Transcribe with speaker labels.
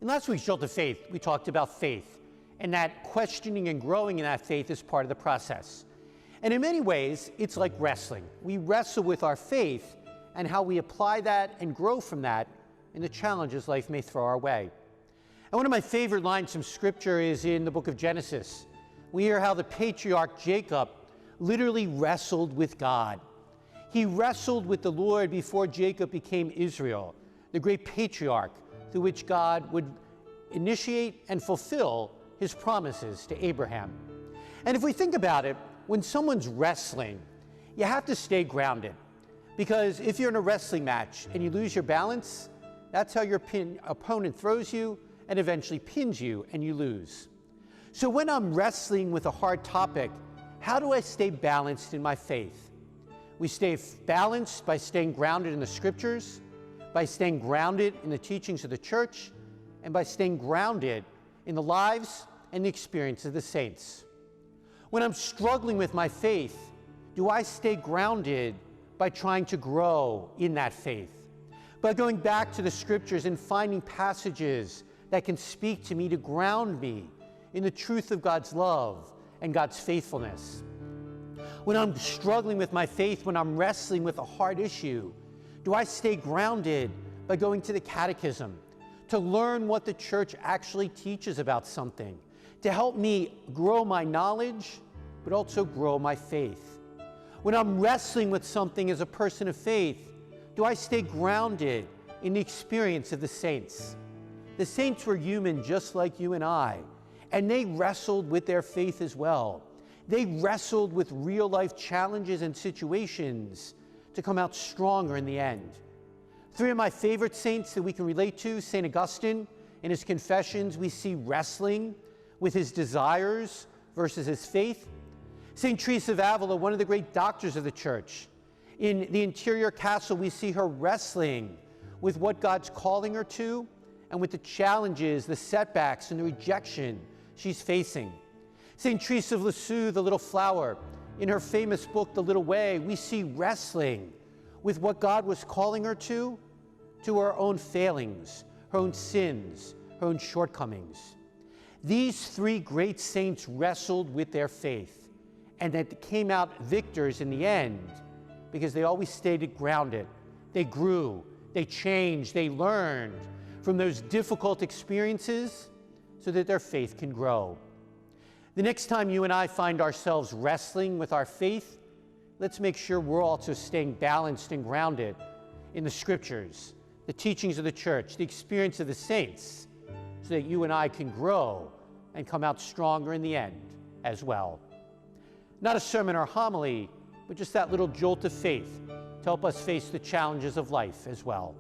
Speaker 1: In last week's Jolt of Faith, we talked about faith, and that questioning and growing in that faith is part of the process. And in many ways, it's like wrestling. We wrestle with our faith and how we apply that and grow from that in the challenges life may throw our way. And one of my favorite lines from Scripture is in the book of Genesis. We hear how the patriarch Jacob literally wrestled with God. He wrestled with the Lord before Jacob became Israel, the great patriarch through which God would initiate and fulfill his promises to Abraham. And if we think about it, when someone's wrestling, you have to stay grounded. Because if you're in a wrestling match and you lose your balance, that's how your opponent throws you and eventually pins you and you lose. So when I'm wrestling with a hard topic, how do I stay balanced in my faith? We stay balanced by staying grounded in the Scriptures, by staying grounded in the teachings of the church, and by staying grounded in the lives and the experience of the saints. When I'm struggling with my faith, do I stay grounded by trying to grow in that faith? By going back to the Scriptures and finding passages that can speak to me to ground me in the truth of God's love and God's faithfulness. When I'm struggling with my faith, when I'm wrestling with a hard issue, do I stay grounded by going to the catechism to learn what the church actually teaches about something, to help me grow my knowledge, but also grow my faith? When I'm wrestling with something as a person of faith, do I stay grounded in the experience of the saints? The saints were human just like you and I, and they wrestled with their faith as well. They wrestled with real-life challenges and situations to come out stronger in the end. Three of my favorite saints that we can relate to: St. Augustine, in his Confessions, we see wrestling with his desires versus his faith. St. Teresa of Avila, one of the great doctors of the church, in the Interior Castle, we see her wrestling with what God's calling her to and with the challenges, the setbacks, and the rejection she's facing. St. Teresa of Lisieux, the Little Flower, in her famous book, The Little Way, we see wrestling with what God was calling her to her own failings, her own sins, her own shortcomings. These three great saints wrestled with their faith, and that came out victors in the end because they always stayed grounded. They grew, they changed, they learned from those difficult experiences so that their faith can grow. The next time you and I find ourselves wrestling with our faith, let's make sure we're also staying balanced and grounded in the Scriptures, the teachings of the church, the experience of the saints, so that you and I can grow and come out stronger in the end as well. Not a sermon or homily, but just that little jolt of faith to help us face the challenges of life as well.